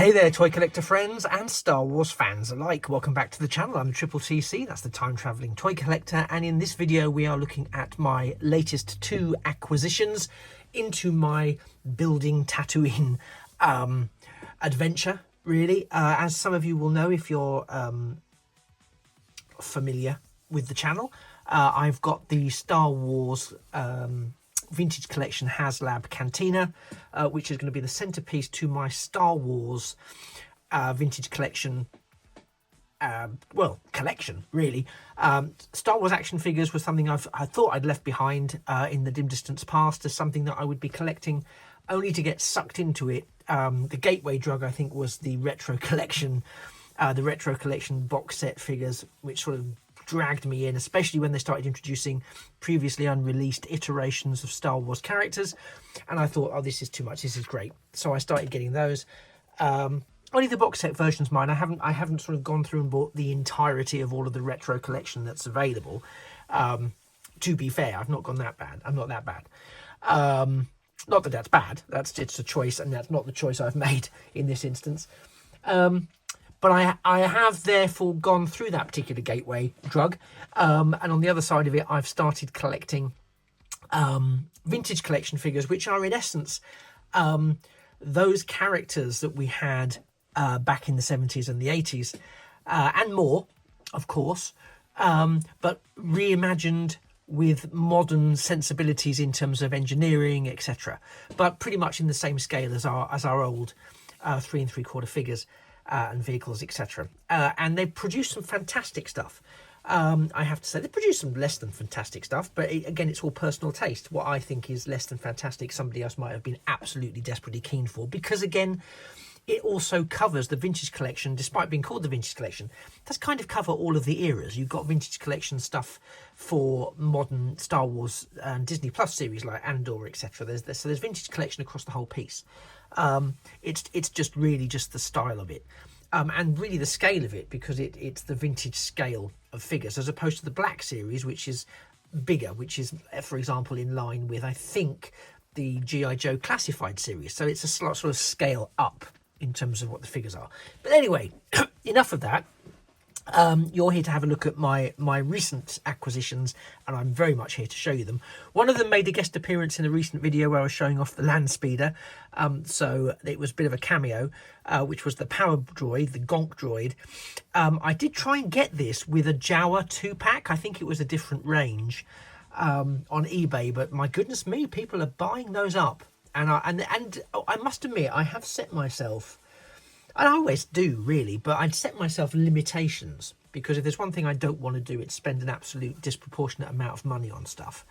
Hey there, toy collector friends and Star Wars fans alike. Welcome back to the channel. I'm Triple TC, that's the time-travelling toy collector, and in this video we are looking at my latest two acquisitions into my building Tatooine adventure, really. As some of you will know if you're familiar with the channel, I've got the Star Wars Vintage Collection HasLab Cantina, which is going to be the centerpiece to my Star Wars Vintage Collection, collection really. Star Wars action figures was something I thought I'd left behind in the dim distance past as something that I would be collecting only to get sucked into it. The gateway drug, I think, was the retro collection box set figures, which sort of dragged me in, especially when they started introducing previously unreleased iterations of Star Wars characters, and I thought, oh, this is too much, this is great. So I started getting those. Only the box set version's mine. I haven't sort of gone through and bought the entirety of all of the retro collection that's available. To be fair, I've not gone that bad. I'm not that bad. Not that that's bad. It's a choice, and that's not the choice I've made in this instance. But I have therefore gone through that particular gateway drug. And on the other side of it, I've started collecting vintage collection figures, which are in essence those characters that we had back in the 70s and the 80s, and more, of course, but reimagined with modern sensibilities in terms of engineering, etc. But pretty much in the same scale as our old 3 3/4 figures. And vehicles, etc. And they produce some fantastic stuff. I have to say, they produce some less than fantastic stuff, but again, it's all personal taste. What I think is less than fantastic, somebody else might have been absolutely desperately keen for, because again, it also covers the vintage collection. Despite being called the vintage collection, does kind of cover all of the eras. You've got vintage collection stuff for modern Star Wars and Disney Plus series like Andor, etc. So there's vintage collection across the whole piece. It's just really just the style of it, and really the scale of it, because it's the vintage scale of figures, as opposed to the Black series, which is bigger, which is, for example, in line with, I think, the G.I. Joe Classified series. So it's a sort of scale up in terms of what the figures are. But anyway, enough of that. You're here to have a look at my recent acquisitions, and I'm very much here to show you them. One of them made a guest appearance in a recent video where I was showing off the land speeder, so it was a bit of a cameo, which was the power droid, the Gonk droid. I did try and get this with a Jawa 2-pack. I think it was a different range on eBay, but my goodness me, people are buying those up, and I must admit, I have set myself, and I always do really, but I'd set myself limitations, because if there's one thing I don't want to do, it's spend an absolute disproportionate amount of money on stuff.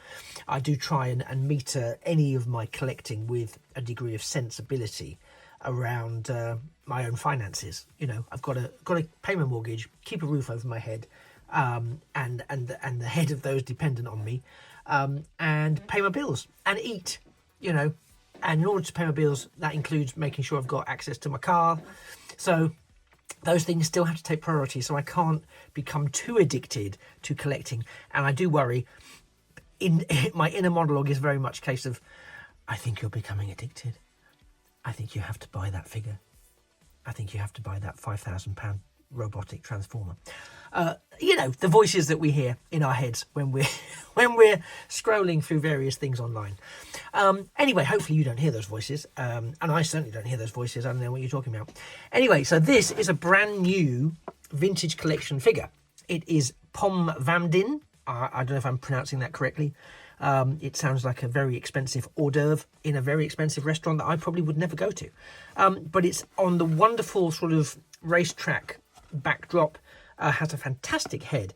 I do try and meter any of my collecting with a degree of sensibility around my own finances. You know, I've got to pay my mortgage, keep a roof over my head, and the head of those dependent on me, and pay my bills and eat, you know. And in order to pay my bills, that includes making sure I've got access to my car. So those things still have to take priority. So I can't become too addicted to collecting. And I do worry, my inner monologue is very much a case of, I think you're becoming addicted. I think you have to buy that figure. I think you have to buy that £5,000 robotic transformer. You know, the voices that we hear in our heads when we're scrolling through various things online. Anyway, hopefully you don't hear those voices, and I certainly don't hear those voices. I don't know what you're talking about. Anyway, so this is a brand new vintage collection figure. It is Bom Vimdin. I don't know if I'm pronouncing that correctly. It sounds like a very expensive hors d'oeuvre in a very expensive restaurant that I probably would never go to. But it's on the wonderful sort of racetrack backdrop, has a fantastic head.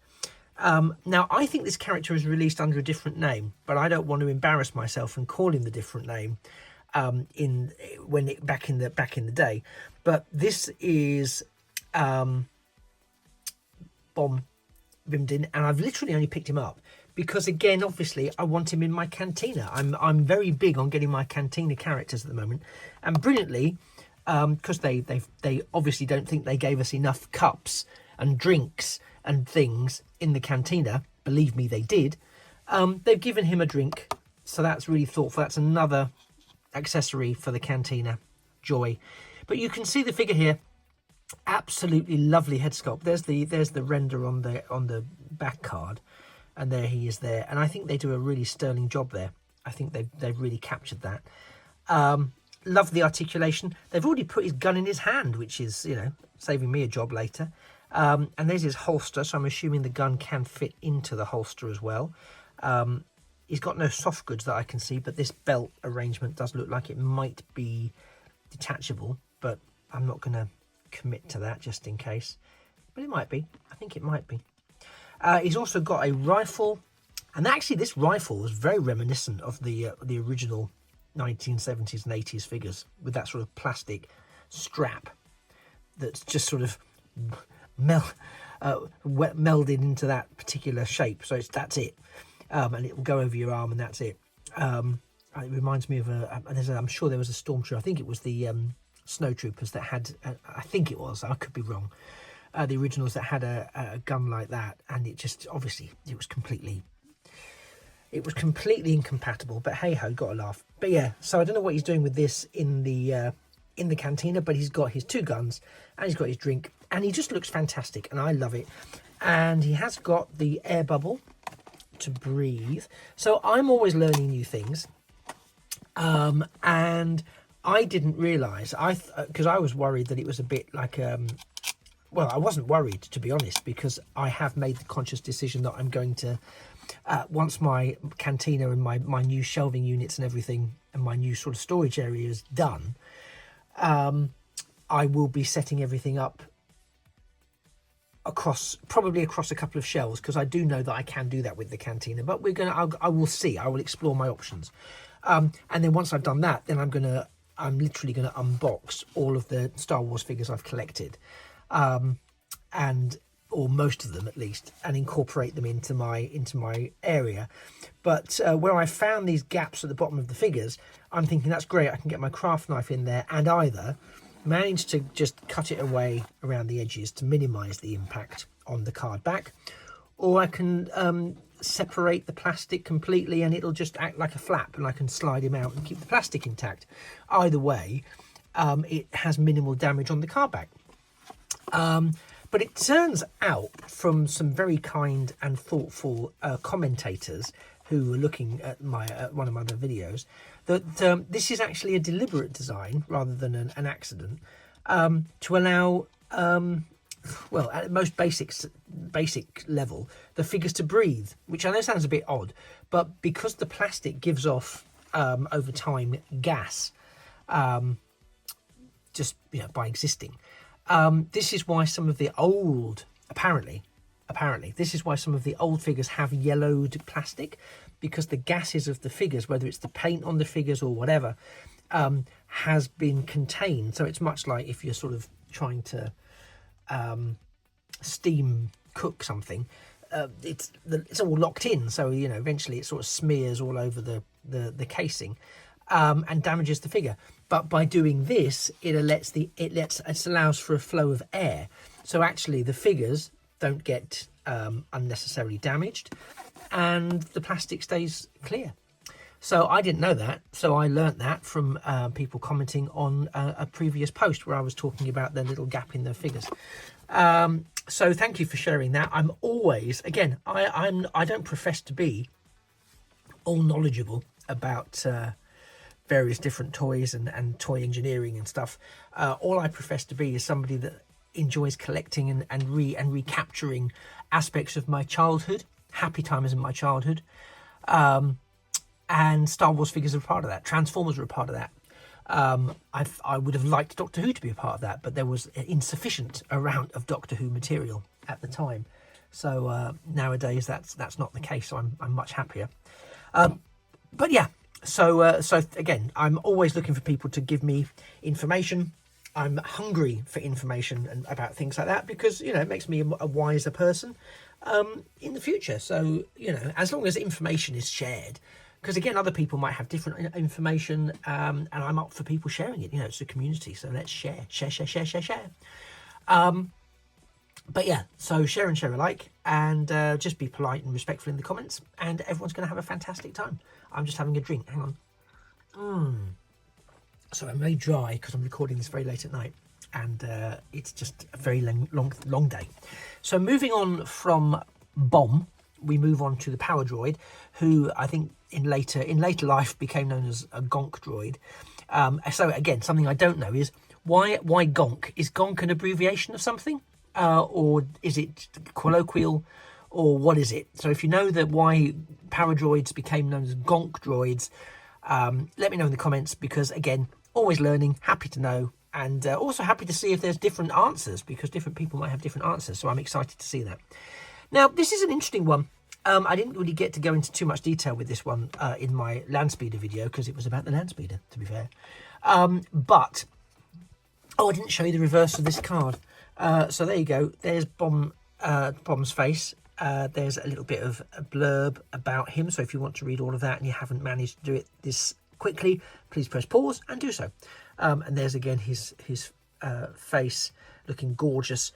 Now, I think this character is released under a different name, but I don't want to embarrass myself and call him the different name back in the day. But this is Bom Vimdin, and I've literally only picked him up because, again, obviously, I want him in my cantina. I'm very big on getting my cantina characters at the moment, and brilliantly, because they obviously don't think they gave us enough cups and drinks and things in the cantina. Believe me, they did. They've given him a drink, so that's really thoughtful. That's another accessory for the cantina joy. But you can see the figure here. Absolutely lovely head sculpt. There's the render on the back card, and there he is there. And I think they do a really sterling job there. I think they've really captured that. Love the articulation. They've already put his gun in his hand, which is, you know, saving me a job later. And there's his holster, so I'm assuming the gun can fit into the holster as well. He's got no soft goods that I can see, but this belt arrangement does look like it might be detachable, but I'm not going to commit to that just in case. But it might be. I think it might be. He's also got a rifle, and actually this rifle was very reminiscent of the original 1970s and 80s figures, with that sort of plastic strap that's just sort of melded into that particular shape. So that's it, and it will go over your arm, and that's it. It reminds me of I'm sure there was a stormtrooper. I think it was the snowtroopers that had. I think it was. I could be wrong. The originals that had a gun like that, and it just obviously it was completely incompatible. But hey ho, got to laugh. But yeah, so I don't know what he's doing with this in the cantina, but he's got his 2 guns and he's got his drink, and he just looks fantastic, and I love it. And he has got the air bubble to breathe. So I'm always learning new things, and I didn't realise, because I was worried that it was a bit like well, I wasn't worried, to be honest, because I have made the conscious decision that I'm going to, once my cantina and my new shelving units and everything and my new sort of storage area is done, I will be setting everything up probably across a couple of shelves, because I do know that I can do that with the cantina. But I will see. I will explore my options, and then once I've done that, then I'm literally gonna unbox all of the Star Wars figures I've collected. Or most of them at least, and incorporate them into my area. But where I found these gaps at the bottom of the figures, I'm thinking that's great. I can get my craft knife in there and either manage to just cut it away around the edges to minimise the impact on the card back, or I can separate the plastic completely and it'll just act like a flap, and I can slide him out and keep the plastic intact. Either way, it has minimal damage on the card back. But it turns out, from some very kind and thoughtful commentators who were looking at one of my other videos, that this is actually a deliberate design rather than an accident, to allow, well, at most basic level, the figures to breathe, which I know sounds a bit odd, but because the plastic gives off over time gas, just by existing. This is why some of the old, apparently, this is why some of the old figures have yellowed plastic, because the gases of the figures, whether it's the paint on the figures or whatever, has been contained. So it's much like if you're sort of trying to steam cook something, it's all locked in. So, eventually it sort of smears all over the casing, and damages the figure. But by doing this, it allows for a flow of air. So actually the figures don't get unnecessarily damaged, and the plastic stays clear. So I didn't know that. So I learnt that from people commenting on a previous post where I was talking about the little gap in the figures. So thank you for sharing that. I'm always, again, I don't profess to be all knowledgeable about various different toys and toy engineering and stuff. All I profess to be is somebody that enjoys collecting and recapturing aspects of my childhood, happy times in my childhood, and Star Wars figures are a part of that. Transformers are a part of that. I would have liked Doctor Who to be a part of that, but there was insufficient amount of Doctor Who material at the time. So nowadays that's not the case. So I'm much happier. But yeah. So again, I'm always looking for people to give me information. I'm hungry for information and about things like that, because it makes me a wiser person in the future. So as long as information is shared, because again, other people might have different information, and I'm up for people sharing it. It's a community, so let's share. But yeah, so share and share alike, and just be polite and respectful in the comments, and everyone's going to have a fantastic time. I'm just having a drink. Hang on. So I'm very dry because I'm recording this very late at night, and it's just a very long day. So moving on from Bom, we move on to the Power Droid, who I think in later life became known as a Gonk droid. So again, something I don't know is why Gonk? Is Gonk an abbreviation of something, or is it colloquial, or what is it? So if you know that why Power Droids became known as Gonk droids, let me know in the comments, because again, always learning, happy to know, and also happy to see if there's different answers, because different people might have different answers, so I'm excited to see that. Now, this is an interesting one. I didn't really get to go into too much detail with this one in my Landspeeder video, because it was about the Landspeeder, to be fair. But, oh, I didn't show you the reverse of this card. So there you go. There's Bom's face. There's a little bit of a blurb about him. So if you want to read all of that and you haven't managed to do it this quickly, please press pause and do so. And there's again his face looking gorgeous.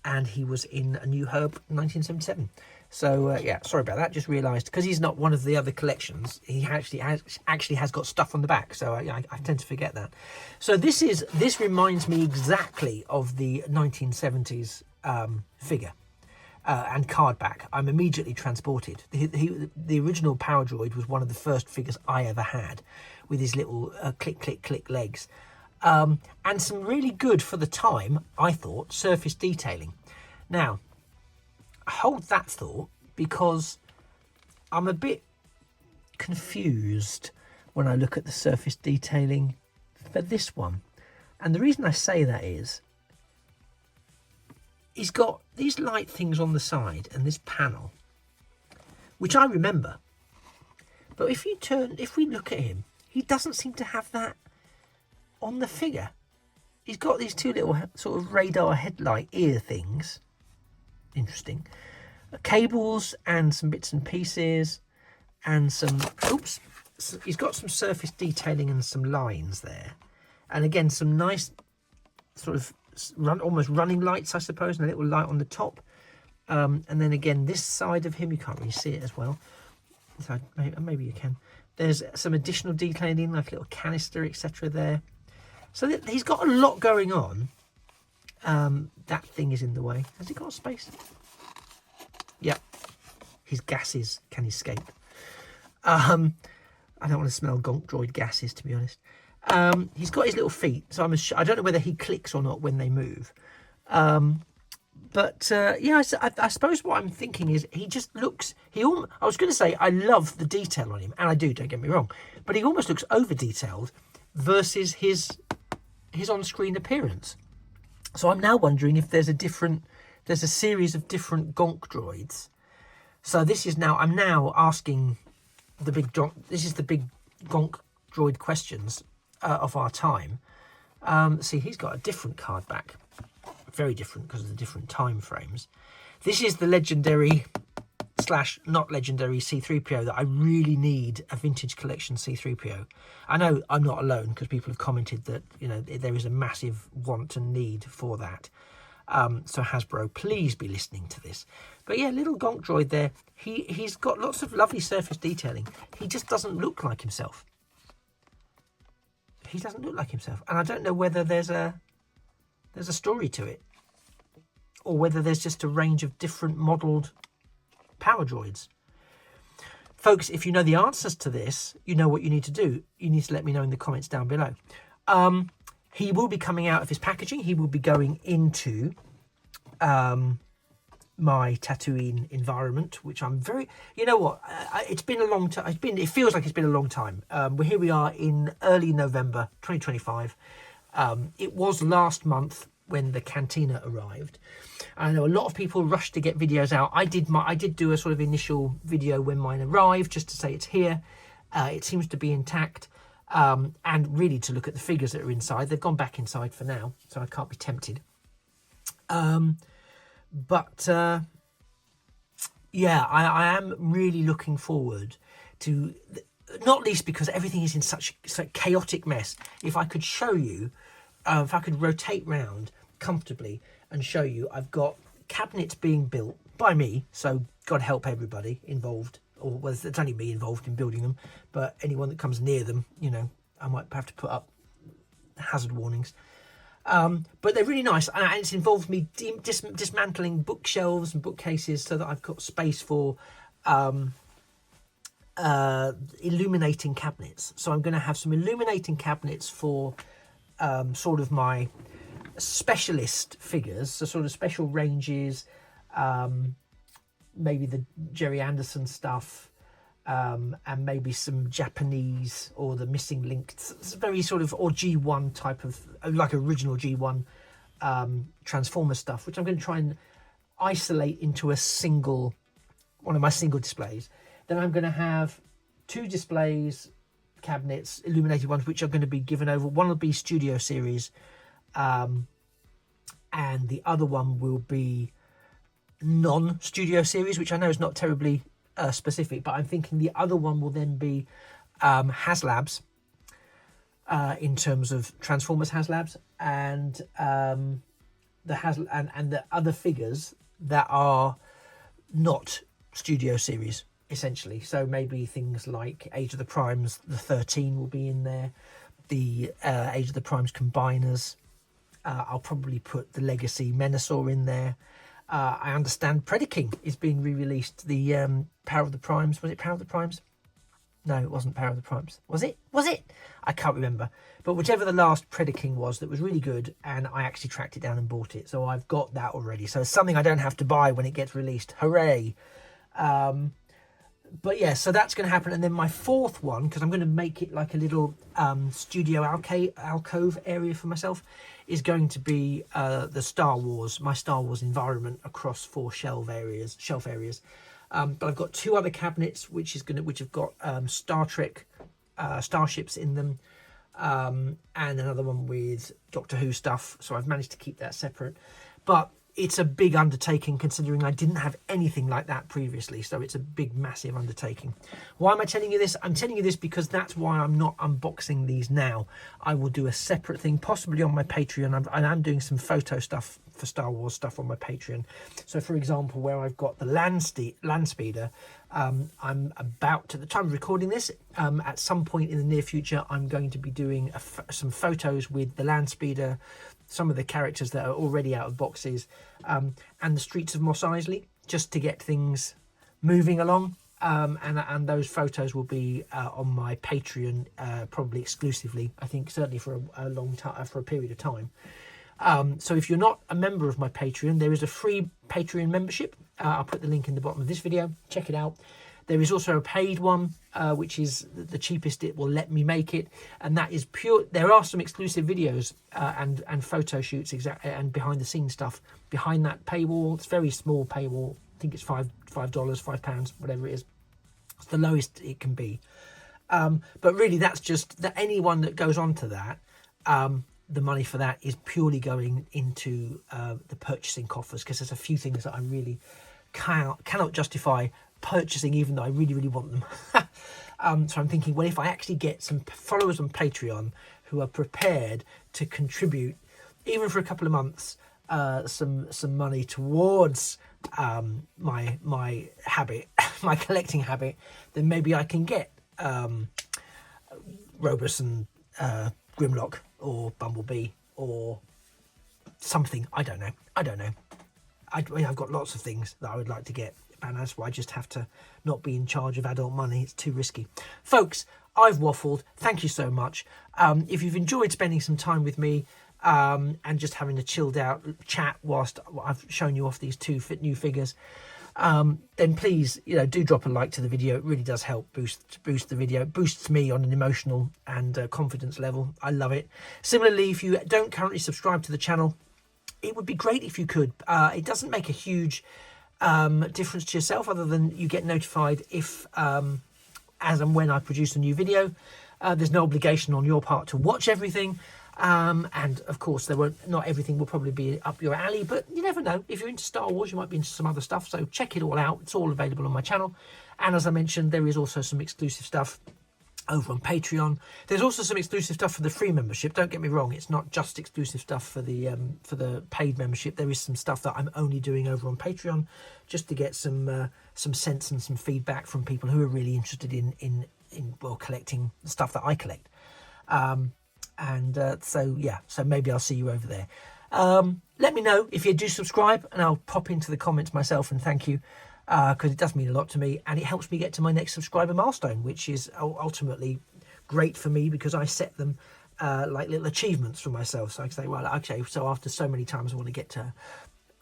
And he was in A New Hope 1977. So yeah, sorry about that. Just realised, because he's not one of the other collections, he actually has got stuff on the back. So I tend to forget that. So this reminds me exactly of the 1970s figure and card back. I'm immediately transported. The original Power Droid was one of the first figures I ever had, with his little click click click legs. And some really good, for the time, I thought, surface detailing. Now, hold that thought, because I'm a bit confused when I look at the surface detailing for this one. And the reason I say that is, he's got these light things on the side and this panel, which I remember. But if we look at him, he doesn't seem to have that on the figure. He's got these two little sort of radar headlight ear things. Interesting. Cables and some bits and pieces and some, oops, he's got some surface detailing and some lines there. And again, some nice sort of almost running lights, I suppose, and a little light on the top. And then again, this side of him, you can't really see it as well. So maybe you can. There's some additional detailing, like a little canister, etc. there. So he's got a lot going on. That thing is in the way. Has he got space? Yep. His gases can escape. I don't want to smell Gonk droid gases, to be honest. He's got his little feet, so I don't know whether he clicks or not when they move. But yeah, I suppose what I'm thinking is he just looks. I was going to say I love the detail on him, and I do. Don't get me wrong, but he almost looks over detailed versus his on-screen appearance. So I'm now wondering if there's a series of different Gonk droids. So I'm now asking this is the big Gonk droid questions of our time. See, he's got a different card back, very different because of the different time frames. This is the legendary / not legendary C3PO that I really need a vintage collection C3PO. I know I'm not alone, because people have commented that, you know, there is a massive want and need for that. So Hasbro, please be listening to this. But yeah, little Gonk droid there. He's got lots of lovely surface detailing. He just doesn't look like himself. He doesn't look like himself, and I don't know whether there's a story to it, or whether there's just a range of different modelled Power Droids. Folks, if you know the answers to this, you know what you need to do. You need to let me know in the comments down below. He will be coming out of his packaging. He will be going into my Tatooine environment, which I'm very, you know what, it's been a long time. It feels like it's been a long time. Here we are in early November 2025. It was last month when the Cantina arrived. I know a lot of people rushed to get videos out. I did do a sort of initial video when mine arrived, just to say it's here. It seems to be intact, and really to look at the figures that are inside. They've gone back inside for now, so I can't be tempted. But yeah, I am really looking forward to, not least because everything is in such a chaotic mess. If I could show you, if I could rotate round comfortably and show you, I've got cabinets being built by me, so God help everybody involved, or well, it's only me involved in building them, but anyone that comes near them, you know, I might have to put up hazard warnings. But they're really nice, and it's involved me dismantling bookshelves and bookcases so that I've got space for illuminating cabinets. So I'm going to have some illuminating cabinets for sort of my specialist figures, so sort of special ranges, maybe the Jerry Anderson stuff, and maybe some Japanese or the Missing Link. It's very sort of, or G1 type of, like original G1 Transformer stuff, which I'm going to try and isolate into one of my single displays. Then I'm going to have 2 displays, cabinets, illuminated ones, which are going to be given over. One will be Studio Series, and the other one will be non-Studio Series, which I know is not terribly specific, but I'm thinking the other one will then be HasLabs, in terms of Transformers HasLabs, and the other figures that are not Studio Series, essentially. So maybe things like Age of the Primes, the 13 will be in there, the Age of the Primes Combiners. I'll probably put the Legacy Menasor in there. I understand Predaking is being re-released. The Power of the Primes. Was it Power of the Primes? No, it wasn't Power of the Primes. Was it? Was it? I can't remember. But whichever the last Predaking was that was really good, and I actually tracked it down and bought it. So I've got that already. So it's something I don't have to buy when it gets released. Hooray! But yeah, so that's going to happen. And then my fourth one, because I'm going to make it like a little studio alcove area for myself, is going to be the Star Wars, my Star Wars environment across 4 shelf areas. But I've got 2 other cabinets which have got Star Trek starships in them, and another one with Doctor Who stuff. So I've managed to keep that separate. But it's a big undertaking considering I didn't have anything like that previously. So it's a big, massive undertaking. Why am I telling you this? I'm telling you this because that's why I'm not unboxing these now. I will do a separate thing, possibly on my Patreon. I'm doing some photo stuff for Star Wars stuff on my Patreon. So for example, where I've got the land speeder, I'm about, at the time of recording this, at some point in the near future, I'm going to be doing some photos with the land speeder, some of the characters that are already out of boxes, and the streets of Mos Eisley, just to get things moving along. And those photos will be on my Patreon, probably exclusively, I think, certainly for a long time, for a period of time. So if you're not a member of my Patreon, there is a free Patreon membership. I'll put the link in the bottom of this video. Check it out. There is also a paid one, which is the cheapest it will let me make it, and that is pure. There are some exclusive videos and photo shoots and behind the scenes stuff behind that paywall. It's a very small paywall. I think it's $5, £5, whatever it is. It's the lowest it can be. But really, that's just that anyone that goes onto that, the money for that is purely going into the purchasing coffers, because there's a few things that I really cannot justify purchasing, even though I really, really want them. So I'm thinking, well, if I actually get some followers on Patreon who are prepared to contribute, even for a couple of months, some money towards my habit, my collecting habit, then maybe I can get Robus and Grimlock or Bumblebee or something. I don't know. I've got lots of things that I would like to get, and that's why I just have to not be in charge of adult money. It's too risky. Folks, I've waffled. Thank you so much. If you've enjoyed spending some time with me and just having a chilled out chat whilst I've shown you off these 2 new figures, then please, do drop a like to the video. It really does help boost the video. It boosts me on an emotional and confidence level. I love it. Similarly, if you don't currently subscribe to the channel, it would be great if you could. It doesn't make a huge difference to yourself, other than you get notified if as and when I produce a new video. There's no obligation on your part to watch everything, and of course not everything will probably be up your alley, but you never know. If you're into Star Wars, you might be into some other stuff, so check it all out. It's all available on my channel, and as I mentioned, there is also some exclusive stuff over on Patreon. There's also some exclusive stuff for the free membership. Don't get me wrong, it's not just exclusive stuff for the paid membership. There is some stuff that I'm only doing over on Patreon, just to get some sense and some feedback from people who are really interested in collecting the stuff that I collect. So yeah, so maybe I'll see you over there. Let me know if you do subscribe, and I'll pop into the comments myself and thank you, because it does mean a lot to me, and it helps me get to my next subscriber milestone, which is ultimately great for me because I set them like little achievements for myself. So I can say, well, okay, so after so many times I want to get to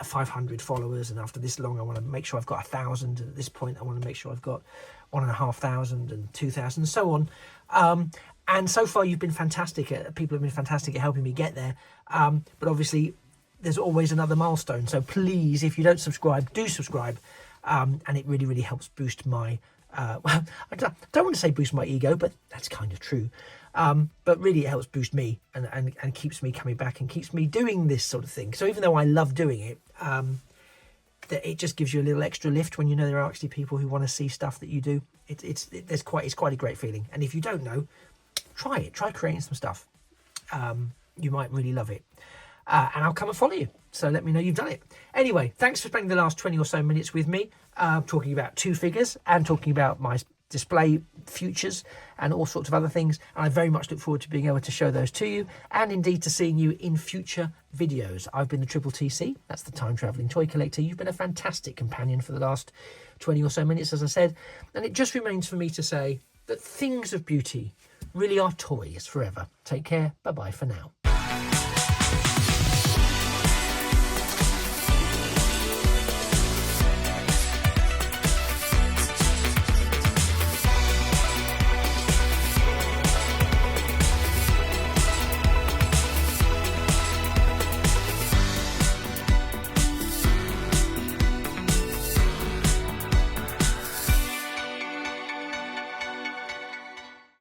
500 followers, and after this long I want to make sure I've got 1,000, and at this point I want to make sure I've got 1,500 and 2,000 and so on. And so far you've been fantastic. People have been fantastic at helping me get there, but obviously there's always another milestone. So please, if you don't subscribe, do subscribe, and it really, really helps boost my well, I don't want to say boost my ego, but that's kind of true. But really it helps boost me and keeps me coming back and keeps me doing this sort of thing. So even though I love doing it, that it just gives you a little extra lift when you know there are actually people who want to see stuff that you do. It's quite a great feeling. And if you don't know, try it. Try creating some stuff. You might really love it. And I'll come and follow you. So let me know you've done it. Anyway, thanks for spending the last 20 or so minutes with me, talking about two figures and talking about my display futures and all sorts of other things. And I very much look forward to being able to show those to you, and indeed to seeing you in future videos. I've been the Triple TC, that's the Time Travelling Toy Collector. You've been a fantastic companion for the last 20 or so minutes, as I said. And it just remains for me to say that things of beauty really are toys forever. Take care. Bye-bye for now.